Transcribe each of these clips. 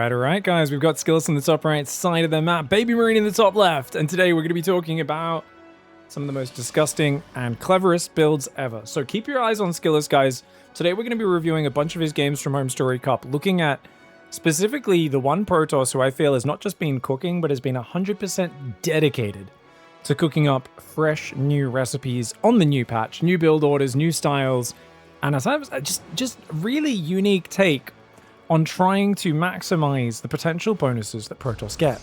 Alright, guys, we've got Skillous on the top right side of the map, Baby Marine in the top left, and today we're going to be talking about some of the most disgusting and cleverest builds ever. So keep your eyes on Skillous, guys. Today we're going to be reviewing a bunch of his games from Homestory Cup, looking at specifically the one Protoss who I feel has not just been cooking, but has been 100% dedicated to cooking up fresh new recipes on the new patch, new build orders, new styles, and as just really unique take on trying to maximize the potential bonuses that Protoss get.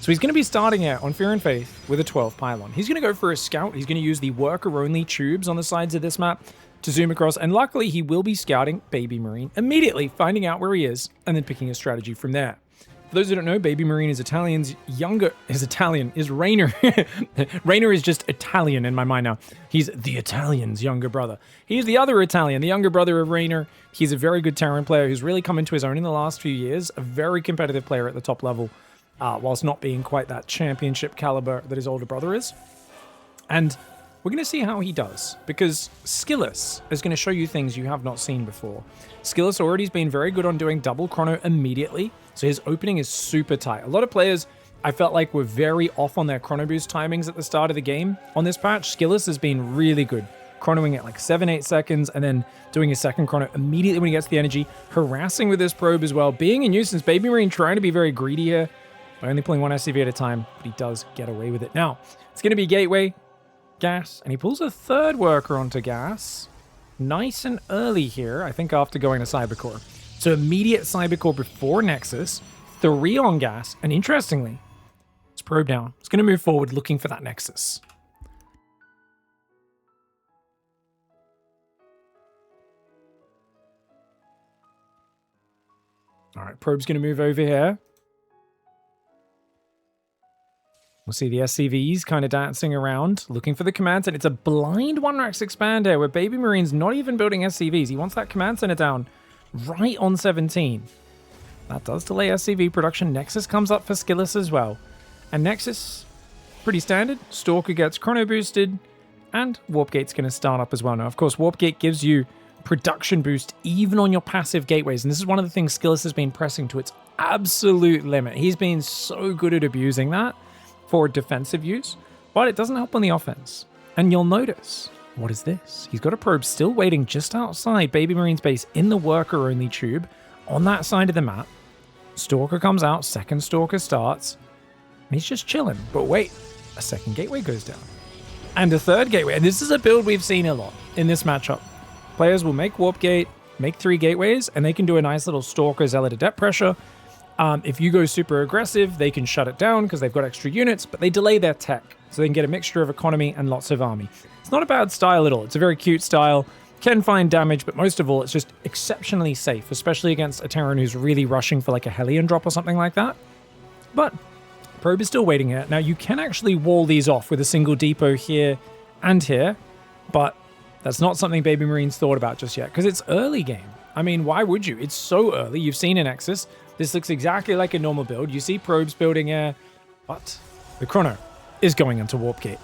So he's going to be starting out on Fear and Faith with a 12 pylon. He's going to go for a scout. He's going to use the worker-only tubes on the sides of this map to zoom across, and luckily he will be scouting Baby Marine immediately, finding out where he is, and then picking a strategy from there. For those who don't know, Baby Marine is Raynor. Raynor is just Italian in my mind now. He's the Italian's younger brother. He's the other Italian, the younger brother of Raynor. He's a very good Terran player who's really come into his own in the last few years. A very competitive player at the top level, whilst not being quite that championship caliber that his older brother is. And we're going to see how he does, because Skillous is going to show you things you have not seen before. Skillous already has been very good on doing double chrono immediately, so his opening is super tight. A lot of players, I felt like, were very off on their chrono boost timings at the start of the game. On this patch, Skillous has been really good, chronoing at like 7-8 seconds, and then doing his second chrono immediately when he gets the energy, harassing with this probe as well, being a nuisance. Baby Marine trying to be very greedy here, by only pulling one SCV at a time, but he does get away with it. Now, it's going to be Gateway, Gas, and he pulls a third worker onto Gas. Nice and early here, I think after going to Cybercore. So immediate Cybercore before Nexus, 3 on Gas, and interestingly, it's probe down. It's going to move forward looking for that Nexus. All right, probe's going to move over here. We'll see the SCVs kind of dancing around, looking for the command center. It's a blind 1-Rax expand here, where Baby Marine's not even building SCVs. He wants that command center down right on 17. That does delay SCV production. Nexus comes up for Skillous as well. And Nexus, pretty standard. Stalker gets chrono boosted, and Warpgate's going to start up as well. Now, of course, Warpgate gives you production boost even on your passive gateways, and this is one of the things Skillous has been pressing to its absolute limit. He's been so good at abusing that for defensive use, but it doesn't help on the offense. And you'll notice, what is this? He's got a probe still waiting just outside Baby Marine's base in the worker-only tube on that side of the map. Stalker comes out, second Stalker starts, and he's just chilling. But wait, a second gateway goes down. And a third gateway, and this is a build we've seen a lot in this matchup. Players will make Warpgate, make 3 gateways, and they can do a nice little Stalker Zealot adept pressure. If you go super aggressive, they can shut it down because they've got extra units, but they delay their tech, so they can get a mixture of economy and lots of army. It's not a bad style at all. It's a very cute style, can find damage, but most of all, it's just exceptionally safe, especially against a Terran who's really rushing for like a Hellion drop or something like that. But probe is still waiting here. Now, you can actually wall these off with a single depot here and here, but that's not something Baby Marine's thought about just yet, because it's early game. I mean, why would you? It's so early. You've seen an Nexus. This looks exactly like a normal build. You see probes building here, but the chrono is going into Warpgate.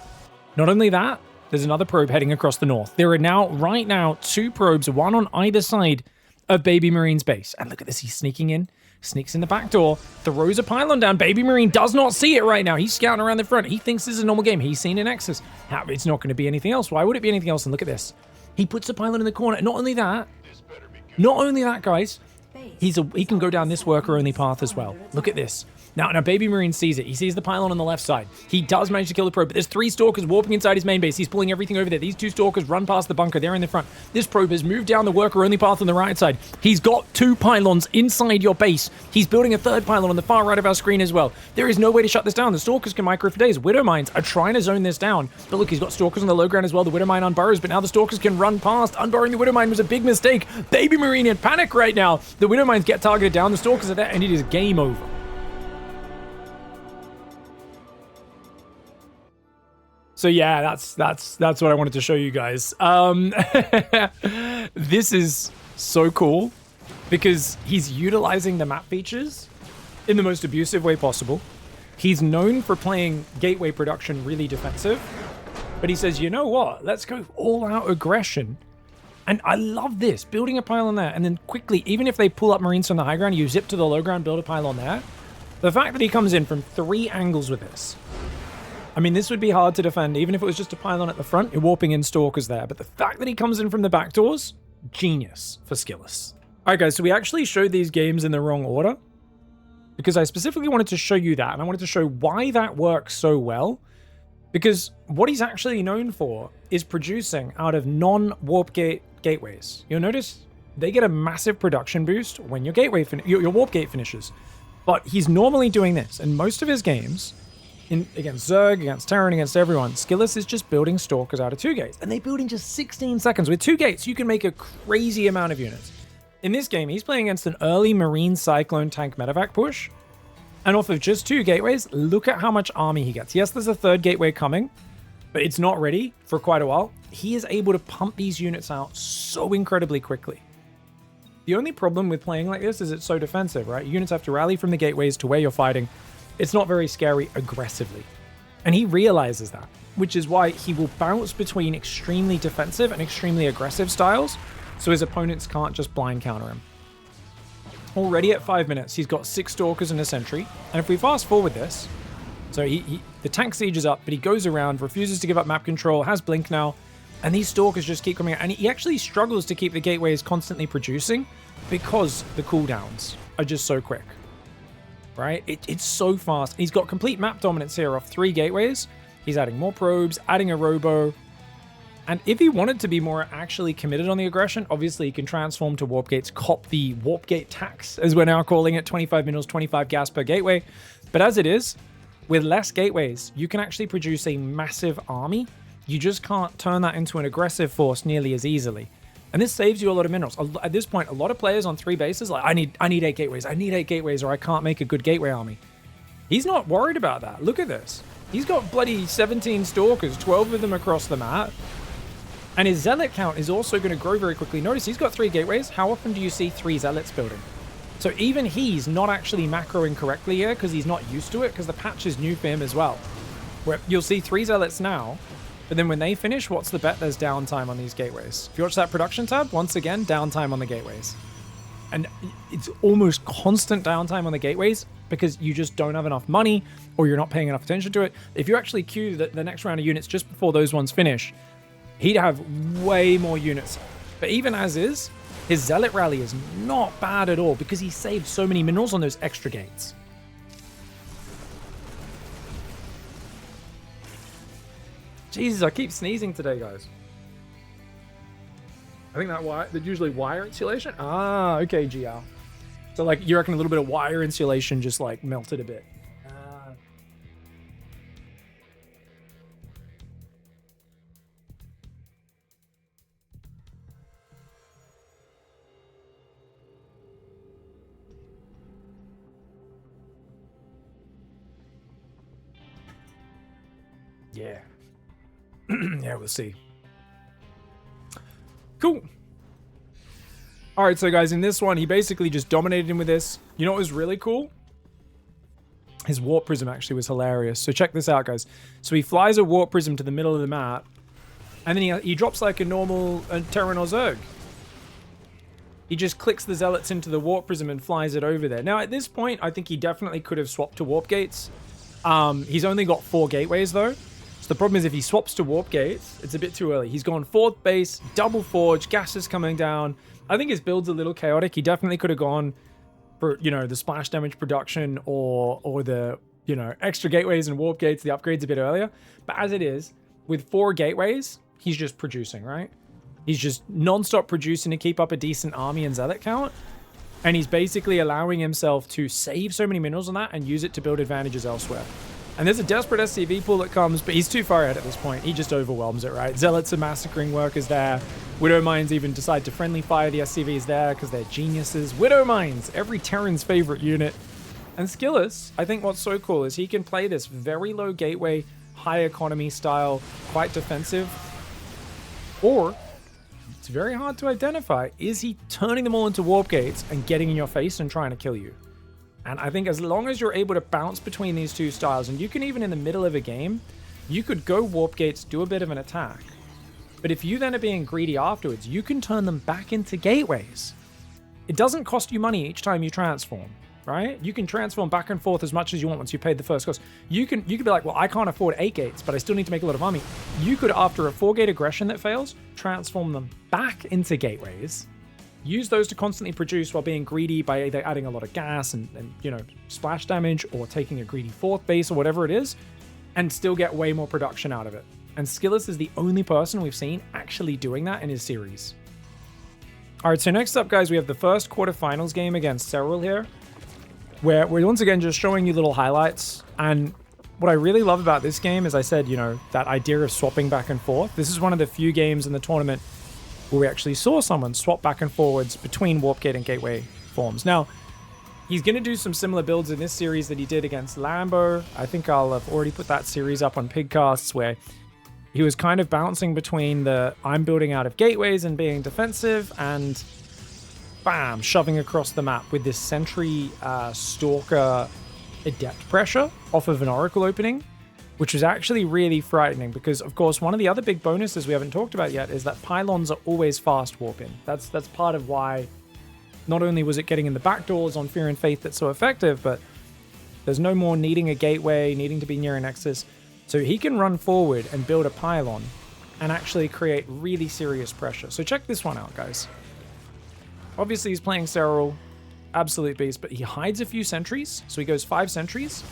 Not only that, there's another probe heading across the north. There are now, right now, 2 probes, one on either side of Baby Marine's base. And look at this, he's sneaking in, sneaks in the back door, throws a pylon down. Baby Marine does not see it right now. He's scouting around the front. He thinks this is a normal game. He's seen an Nexus. It's not going to be anything else. Why would it be anything else? And look at this. He puts a pylon in the corner. Not only that, guys, he can go down this worker-only path as well. Look at this. Now Baby Marine sees it. He sees the pylon on the left side. He does manage to kill the probe, but there's 3 Stalkers warping inside his main base. He's pulling everything over there. These 2 Stalkers run past the bunker. They're in the front. This probe has moved down the worker-only path on the right side. He's got 2 pylons inside your base. He's building a 3rd pylon on the far right of our screen as well. There is no way to shut this down. The Stalkers can micro for days. Widow Mines are trying to zone this down. But look, he's got Stalkers on the low ground as well. The Widow Mine unburrows, but now the Stalkers can run past. Unburrowing the Widow Mine was a big mistake. Baby Marine in panic right now. The Widow Mines get targeted down. The Stalkers are there, and it is game over. So yeah, that's what I wanted to show you guys. This is so cool because he's utilizing the map features in the most abusive way possible. He's known for playing gateway production really defensive, but he says, you know what? Let's go all out aggression And I love this, building a pylon there, and then quickly, even if they pull up Marines from the high ground, you zip to the low ground, build a pylon there. The fact that he comes in from 3 angles with this. I mean, this would be hard to defend, even if it was just a pylon at the front. You're warping in Stalkers there. But the fact that he comes in from the back doors, genius for Skillous. All right, guys, so we actually showed these games in the wrong order because I specifically wanted to show you that, and I wanted to show why that works so well. Because what he's actually known for is producing out of non-warp gateways. You'll notice they get a massive production boost when your your warp gate finishes. But he's normally doing this, and most of his games, against Zerg, against Terran, against everyone, Skillous is just building Stalkers out of 2 gates. And they build in just 16 seconds. With 2 gates, you can make a crazy amount of units. In this game, he's playing against an early Marine Cyclone tank medevac push. And off of just 2 gateways, look at how much army he gets. Yes, there's a 3rd gateway coming, but it's not ready for quite a while. He is able to pump these units out so incredibly quickly. The only problem with playing like this is it's so defensive, right? Units have to rally from the gateways to where you're fighting. It's not very scary aggressively. And he realizes that, which is why he will bounce between extremely defensive and extremely aggressive styles, so his opponents can't just blind counter him. Already at 5 minutes, he's got 6 Stalkers and a Sentry. And if we fast forward this, so the tank siege is up, but he goes around, refuses to give up map control, has Blink now, and these Stalkers just keep coming out. And he actually struggles to keep the gateways constantly producing because the cooldowns are just so quick, right? It's so fast. He's got complete map dominance here off 3 gateways. He's adding more probes, adding a robo. And if he wanted to be more actually committed on the aggression, obviously he can transform to warp gates, cop the warp gate tax, as we're now calling it, 25 minerals, 25 gas per gateway. But as it is, with less gateways, you can actually produce a massive army. You just can't turn that into an aggressive force nearly as easily. And this saves you a lot of minerals. At this point, a lot of players on 3 bases like, I need 8 gateways, I need 8 gateways, or I can't make a good gateway army. He's not worried about that. Look at this. He's got bloody 17 Stalkers, 12 of them across the map. And his Zealot count is also going to grow very quickly. Notice he's got 3 gateways. How often do you see 3 Zealots building? So even he's not actually macroing correctly here because he's not used to it, because the patch is new for him as well. Where you'll see 3 Zealots now, but then when they finish, what's the bet? There's downtime on these gateways. If you watch that production tab, once again, downtime on the gateways. And it's almost constant downtime on the gateways because you just don't have enough money or you're not paying enough attention to it. If you actually queue the next round of units just before those ones finish, he'd have way more units. But even as is, his Zealot rally is not bad at all because he saved so many minerals on those extra gates. Jesus, I keep sneezing today, guys. I think that's usually wire insulation. Ah, okay, GL. So like, you reckon a little bit of wire insulation just like melted a bit. Yeah. Yeah, we'll see. Cool. All right, so guys, in this one, he basically just dominated him with this. You know what was really cool? His warp prism actually was hilarious. So check this out, guys. So he flies a warp prism to the middle of the map, and then he drops like a normal Terran or Zerg. He just clicks the Zealots into the warp prism and flies it over there. Now, at this point, I think he definitely could have swapped to warp gates. He's only got 4 gateways, though. So the problem is if he swaps to warp gates, it's a bit too early. He's gone 4th base, double forge, gas is coming down. I think his build's a little chaotic. He definitely could have gone for, you know, the splash damage production or the, you know, extra gateways and warp gates, the upgrades a bit earlier. But as it is, with 4 gateways, he's just producing, right? He's just non-stop producing to keep up a decent army and Zealot count. And he's basically allowing himself to save so many minerals on that and use it to build advantages elsewhere. And there's a desperate SCV pool that comes, but he's too far ahead at this point. He just overwhelms it, right? Zealots are massacring workers there. Widow Mines even decide to friendly fire the SCVs there because they're geniuses. Widow Mines, every Terran's favorite unit. And Skillous, I think what's so cool is he can play this very low gateway, high economy style, quite defensive. Or, it's very hard to identify, is he turning them all into warp gates and getting in your face and trying to kill you? And I think as long as you're able to bounce between these two styles, and you can even in the middle of a game, you could go warp gates, do a bit of an attack, But if you then are being greedy afterwards, you can turn them back into gateways. It doesn't cost you money each time you transform, right? You can transform back and forth as much as you want once you paid the first cost. You could be like, well, I can't afford 8 gates, but I still need to make a lot of money. You could, after a 4-gate aggression that fails, transform them back into gateways, use those to constantly produce while being greedy by either adding a lot of gas and you know, splash damage, or taking a greedy 4th base or whatever it is, and still get way more production out of it. And Skillous is the only person we've seen actually doing that in his series. All right, so next up, guys, we have the first quarterfinals game against Serral here, where we're once again just showing you little highlights. And what I really love about this game is, I said, you know, that idea of swapping back and forth. This is one of the few games in the tournament where we actually saw someone swap back and forwards between Warpgate and Gateway forms. Now, he's going to do some similar builds in this series that he did against Lambo. I think I'll have already put that series up on Pigcasts, where he was kind of bouncing between the I'm building out of gateways and being defensive, and bam, shoving across the map with this Sentry Stalker Adept pressure off of an Oracle opening, which was actually really frightening because, of course, one of the other big bonuses we haven't talked about yet is that pylons are always fast warping. That's part of why not only was it getting in the back doors on Fear and Faith that's so effective, but there's no more needing a gateway, needing to be near a nexus. So he can run forward and build a pylon and actually create really serious pressure. So check this one out, guys. Obviously, he's playing Serral, absolute beast, but he hides a few sentries. So he goes 5 sentries.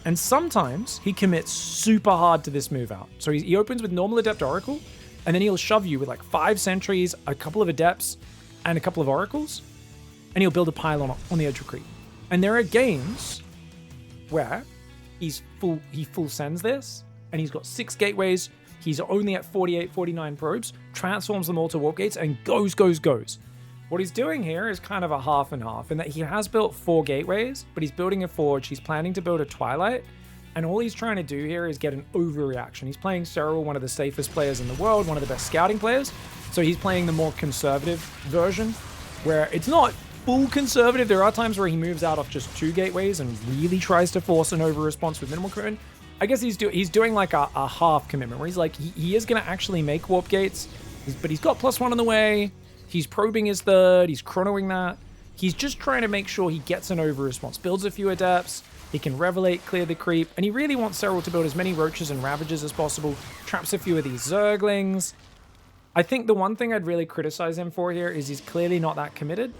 And sometimes he commits super hard to this move out. So he opens with normal Adept Oracle, and then he'll shove you with like 5 sentries, a couple of Adepts, and a couple of Oracles, and he'll build a pylon on the edge of creep. And there are games where he full sends this, and he's got 6 gateways, he's only at 48, 49 probes, transforms them all to warp gates, and goes. What he's doing here is kind of a half and half, in that he has built 4 gateways, but he's building a forge, he's planning to build a twilight, and all he's trying to do here is get an overreaction. He's playing Serral, one of the safest players in the world, one of the best scouting players, so he's playing the more conservative version, where it's not full conservative. There are times where he moves out of just 2 gateways and really tries to force an over response with minimal commitment. I guess he's doing like a half commitment, where he's like, he is going to actually make warp gates, but he's got +1 on the way. He's probing his 3rd, he's chronoing that. He's just trying to make sure he gets an over response, builds a few Adepts, he can Revelate, clear the creep, and he really wants Serral to build as many Roaches and Ravagers as possible, traps a few of these Zerglings. I think the one thing I'd really criticize him for here is he's clearly not that committed,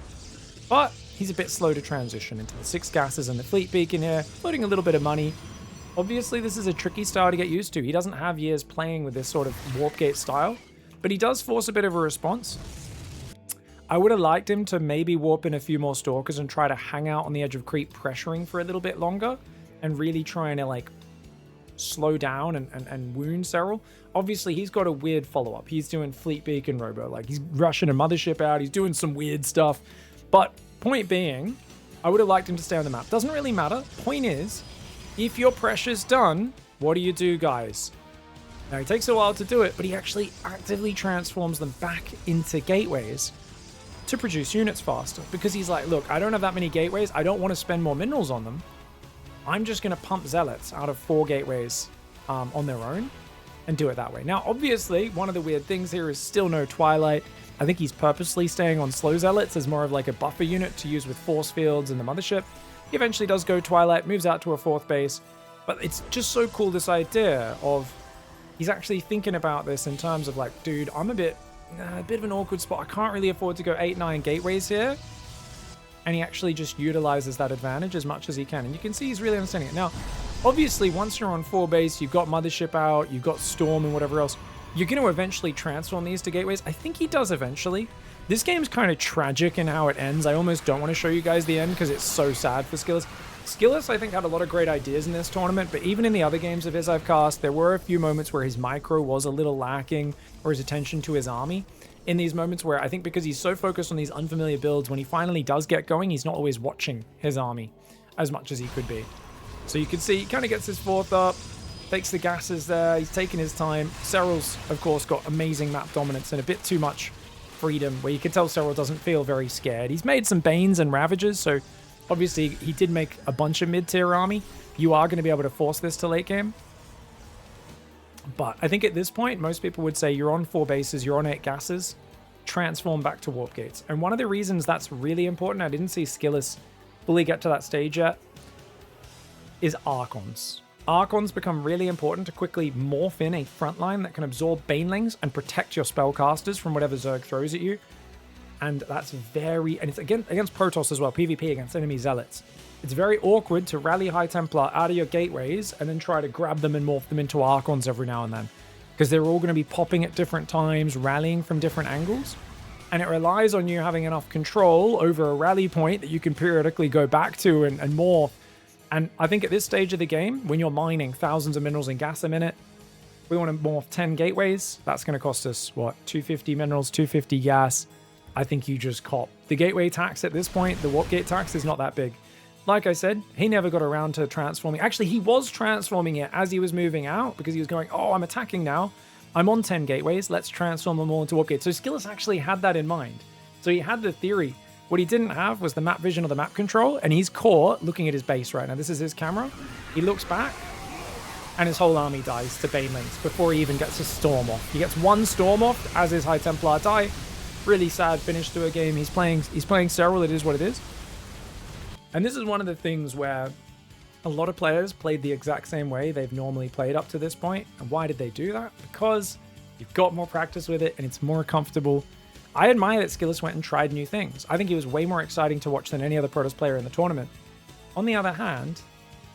but he's a bit slow to transition into the 6 gases and the Fleet Beacon here, floating a little bit of money. Obviously, this is a tricky style to get used to. He doesn't have years playing with this sort of Warpgate style, but he does force a bit of a response. I would have liked him to maybe warp in a few more Stalkers and try to hang out on the edge of creep, pressuring for a little bit longer, and really trying to like slow down and wound Serral. Obviously, he's got a weird follow-up. He's doing Fleet Beacon Robo, like he's rushing a Mothership out, he's doing some weird stuff. But point being, I would have liked him to stay on the map. Doesn't really matter. Point is, if your pressure's done, what do you do, guys? Now, it takes a while to do it, but he actually actively transforms them back into gateways to produce units faster, because he's like, look, I don't have that many gateways, I don't want to spend more minerals on them, I'm just going to pump Zealots out of 4 gateways on their own and do it that way. Now, obviously, one of the weird things here is still no Twilight. I think he's purposely staying on slow Zealots as more of like a buffer unit to use with force fields and the Mothership. He eventually does go Twilight, moves out to a 4th base, but it's just so cool, this idea of he's actually thinking about this in terms of like, dude, I'm a bit of an awkward spot. I can't really afford to go 8-9 gateways here. And he actually just utilizes that advantage as much as he can. And you can see he's really understanding it. Now, obviously, once you're on 4 base, you've got Mothership out, you've got Storm and whatever else, you're going to eventually transform these to gateways. I think he does eventually. This game's kind of tragic in how it ends. I almost don't want to show you guys the end because it's so sad for Skillous. Skillous, I think, had a lot of great ideas in this tournament, but even in the other games of his I've cast, there were a few moments where his micro was a little lacking, or his attention to his army. In these moments where I think because he's so focused on these unfamiliar builds, when he finally does get going, he's not always watching his army as much as he could be. So you can see he kind of gets his 4th up, takes the gases there, he's taking his time. Serral's, of course, got amazing map dominance and a bit too much freedom, where you can tell Serral doesn't feel very scared. He's made some Banes and Ravagers, so obviously he did make a bunch of mid-tier army. You are going to be able to force this to late game. But I think at this point, most people would say you're on 4 bases, you're on 8 gases, transform back to warp gates. And one of the reasons that's really important, I didn't see Skillous fully get to that stage yet, is Archons. Archons become really important to quickly morph in a frontline that can absorb banelings and protect your spellcasters from whatever Zerg throws at you. And that's and it's against Protoss as well, PvP against enemy zealots. It's very awkward to rally High Templar out of your gateways and then try to grab them and morph them into Archons every now and then. Because they're all going to be popping at different times, rallying from different angles. And it relies on you having enough control over a rally point that you can periodically go back to and morph. And I think at this stage of the game, when you're mining thousands of minerals and gas a minute, we want to morph 10 gateways. That's going to cost us, what, 250 minerals, 250 gas. I think you just cop. The gateway tax at this point, the warp gate tax is not that big. Like I said, he never got around to transforming. Actually, he was transforming it as he was moving out because he was going, oh, I'm attacking now. I'm on 10 gateways. Let's transform them all into warp gates. So Skillous actually had that in mind. So he had the theory. What he didn't have was the map vision or the map control, and he's caught looking at his base right now. This is his camera. He looks back, and his whole army dies to banelings before he even gets a storm off. He gets one storm off as his High Templar die. Really sad finish to a game. He's playing Serral. It is what it is. And this is one of the things where a lot of players played the exact same way they've normally played up to this point. And why did they do that? Because you've got more practice with it and it's more comfortable. I admire that Skillous went and tried new things. I think he was way more exciting to watch than any other Protoss player in the tournament. On the other hand,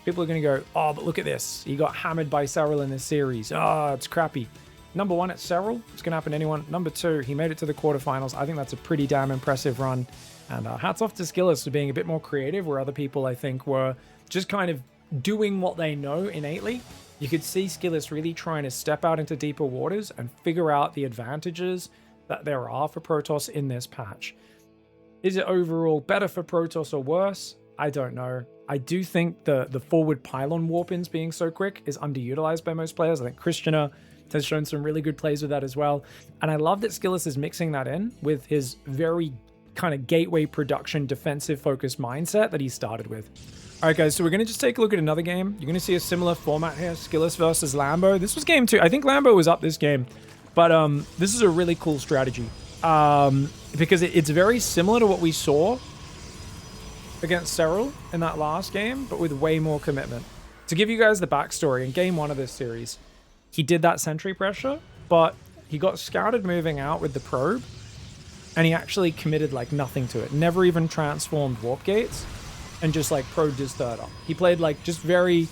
people are going to go, oh, but look at this. He got hammered by Serral in this series. Oh, it's crappy. Number one, it's Serral. It's going to happen to anyone. Number two, he made it to the quarterfinals. I think that's a pretty damn impressive run. And hats off to Skillous for being a bit more creative, where other people, I think, were just kind of doing what they know innately. You could see Skillous really trying to step out into deeper waters and figure out the advantages that there are for Protoss in this patch. Is it overall better for Protoss or worse? I don't know. I do think the forward pylon warp-ins being so quick is underutilized by most players. I think Christianer has shown some really good plays with that as well. And I love that Skillous is mixing that in with his very kind of gateway production defensive focused mindset that he started with. All right, guys, so we're going to just take a look at another game. You're going to see a similar format here, Skillous versus Lambo. This was game 2. I think Lambo was up this game. But this is a really cool strategy because it's very similar to what we saw against Serral in that last game, but with way more commitment. To give you guys the backstory, in game 1 of this series, he did that sentry pressure, but he got scouted moving out with the probe, and he actually committed like nothing to it. Never even transformed warp gates, and just like probed his third up. He played like just very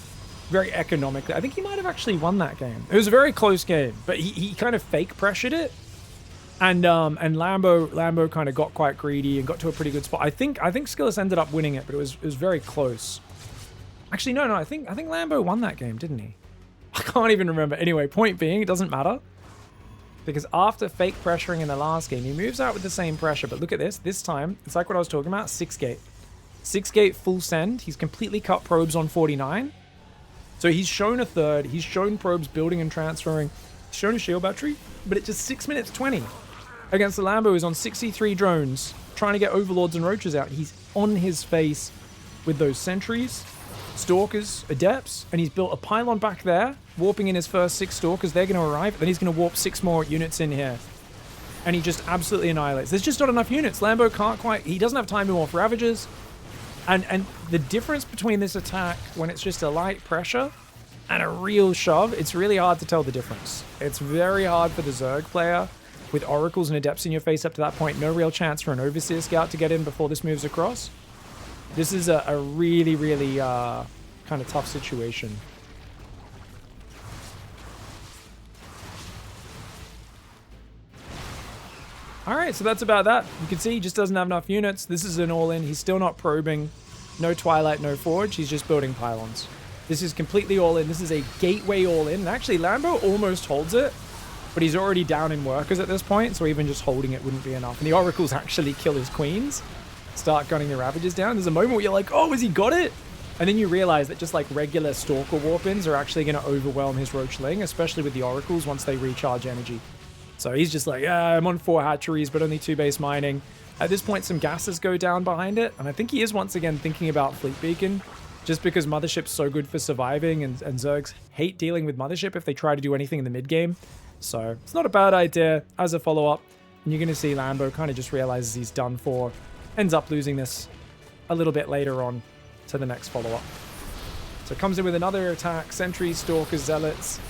economically. I think he might have actually won that game. It was a very close game, but he kind of fake pressured it. And Lambo kind of got quite greedy and got to a pretty good spot. I think Skillous ended up winning it, but it was very close. Actually, no, I think Lambo won that game, didn't he? I can't even remember. Anyway, point being, it doesn't matter. Because after fake pressuring in the last game, he moves out with the same pressure. But look at this. This time, it's like what I was talking about, 6 gate. 6 gate full send. He's completely cut probes on 49. So he's shown a third. He's shown probes building and transferring. He's shown a shield battery. But it's just 6 minutes 20 against the Lambo, who's on 63 drones, trying to get overlords and roaches out. He's on his face with those sentries, stalkers, adepts, and he's built a pylon back there, warping in his first 6 stalkers. They're going to arrive. Then he's going to warp 6 more units in here. And he just absolutely annihilates. There's just not enough units. Lambo can't quite... He doesn't have time to morph Ravagers. And the difference between this attack when it's just a light pressure and a real shove, it's really hard to tell the difference. It's very hard for the Zerg player with Oracles and Adepts in your face up to that point. No real chance for an Overseer Scout to get in before this moves across. This is a really kind of tough situation. All right, so that's about that. You can see he just doesn't have enough units. This is an all-in. He's still not probing. No Twilight, no Forge. He's just building pylons. This is completely all-in. This is a gateway all-in. And actually, Lambo almost holds it, but he's already down in workers at this point, so even just holding it wouldn't be enough. And the Oracles actually kill his queens, start gunning the Ravagers down. There's a moment where you're like, oh, has he got it? And then you realize that just like regular Stalker warp-ins are actually going to overwhelm his Roachling, especially with the Oracles once they recharge energy. So he's just like, yeah, I'm on 4 hatcheries, but only 2 base mining. At this point, some gases go down behind it. And I think he is once again thinking about Fleet Beacon. just because Mothership's so good for surviving, and Zergs hate dealing with Mothership if they try to do anything in the mid game. So it's not a bad idea as a follow-up. And you're going to see Lambo kind of just realizes he's done for, ends up losing this a little bit later on to the next follow-up. So it comes in with another attack, Sentries, Stalkers, Zealots.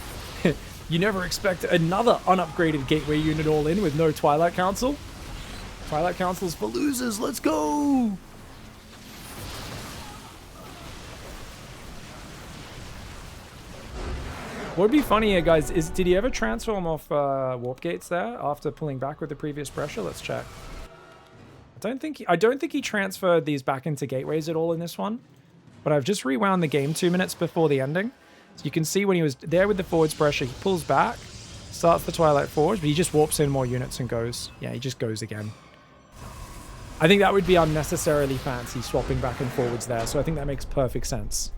You never expect another unupgraded Gateway unit all in with no Twilight Council. Twilight Council's for losers, let's go! What would be funny here, guys, is did he ever transform off warp gates there after pulling back with the previous pressure? Let's check. I don't think he transferred these back into gateways at all in this one, but I've just rewound the game 2 minutes before the ending. So you can see when he was there with the forwards pressure, he pulls back, starts the Twilight Forge, but he just warps in more units and goes. Yeah, he just goes again. I think that would be unnecessarily fancy swapping back and forwards there, so I think that makes perfect sense.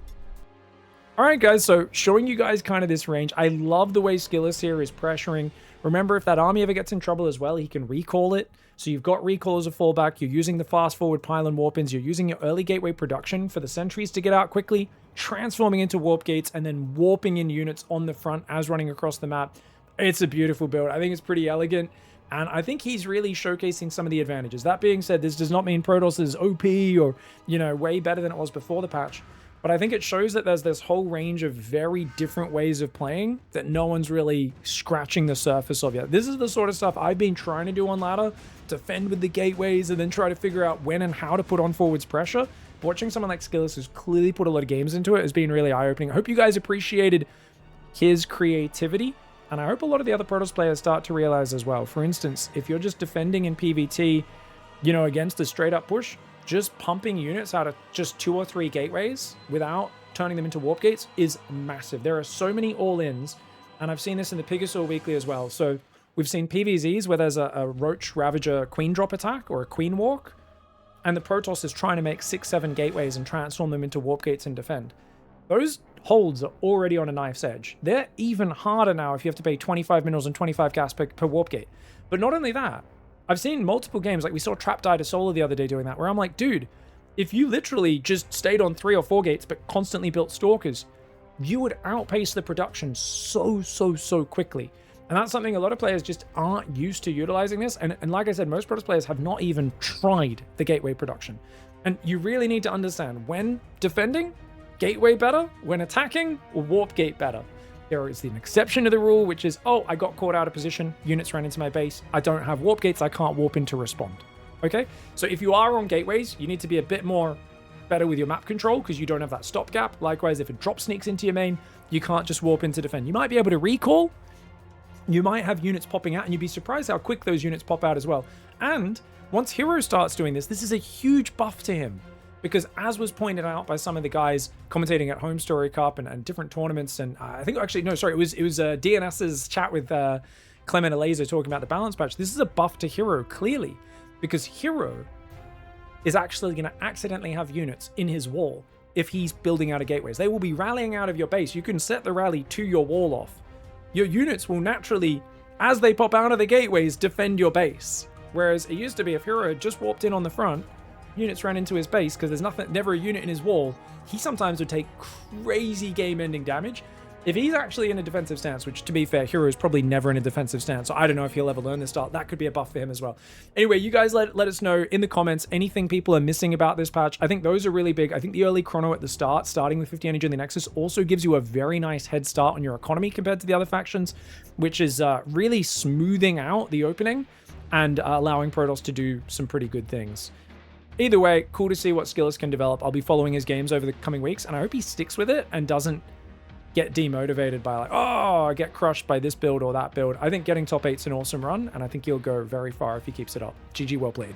Alright guys, so showing you guys kind of this range. I love the way Skillous here is pressuring. Remember, if that army ever gets in trouble as well, he can recall it. So you've got recall as a fallback, you're using the fast forward pylon warp-ins, you're using your early gateway production for the sentries to get out quickly, transforming into warp gates, and then warping in units on the front as running across the map. It's a beautiful build. I think it's pretty elegant, and I think he's really showcasing some of the advantages. That being said, this does not mean Protoss is OP or, you know, way better than it was before the patch. But I think it shows that there's this whole range of very different ways of playing that no one's really scratching the surface of yet. This is the sort of stuff I've been trying to do on ladder, defend with the gateways and then try to figure out when and how to put on forwards pressure. But watching someone like Skillous who's clearly put a lot of games into it has been really eye-opening. I hope you guys appreciated his creativity, and I hope a lot of the other Protoss players start to realize as well. For instance, if you're just defending in PvT, you know, against a straight-up push, just pumping units out of just 2 or 3 gateways without turning them into warp gates is massive. There are so many all-ins, and I've seen this in the Pigstarcraft Weekly as well. So we've seen PvZs where there's a Roach Ravager Queen drop attack or a Queen walk, and the Protoss is trying to make 6-7 gateways and transform them into warp gates and defend. Those holds are already on a knife's edge. They're even harder now if you have to pay 25 minerals and 25 gas per warp gate. But not only that, I've seen multiple games, like we saw Trap Die to Solar the other day doing that, where I'm like, dude, if you literally just stayed on 3 or 4 gates but constantly built Stalkers, you would outpace the production so quickly. And that's something a lot of players just aren't used to utilizing this. And like I said, most Protoss players have not even tried the gateway production. And you really need to understand when defending, gateway better, when attacking, warp gate better. There is an exception to the rule, which is, oh, I got caught out of position, units ran into my base, I don't have warp gates, I can't warp in to respond. Okay? So if you are on gateways, you need to be a bit more better with your map control because you don't have that stopgap. Likewise, if a drop sneaks into your main, you can't just warp in to defend. You might be able to recall, you might have units popping out, and you'd be surprised how quick those units pop out as well. And once Hero starts doing this, this is a huge buff to him. Because as was pointed out by some of the guys commentating at Homestory Cup and different tournaments, and I think actually, no, sorry, it was DNS's chat with Clement and Laser talking about the balance patch. This is a buff to Hero, clearly, because Hero is actually going to accidentally have units in his wall if he's building out of gateways. They will be rallying out of your base. You can set the rally to your wall off. Your units will naturally, as they pop out of the gateways, defend your base. Whereas it used to be if Hero had just warped in on the front, units ran into his base because there's never a unit in his wall, he sometimes would take crazy game-ending damage. If he's actually in a defensive stance, which to be fair, Hero is probably never in a defensive stance, so I don't know if he'll ever learn this style. That could be a buff for him as well. Anyway, you guys let us know in the comments anything people are missing about this patch. I think those are really big. I think the early chrono at the start, starting with 50 energy in the Nexus, also gives you a very nice head start on your economy compared to the other factions, which is really smoothing out the opening and allowing Protoss to do some pretty good things. Either way, cool to see what Skillous can develop. I'll be following his games over the coming weeks, and I hope he sticks with it and doesn't get demotivated by like, oh, I get crushed by this build or that build. I think getting top 8's an awesome run, and I think he'll go very far if he keeps it up. GG, well played.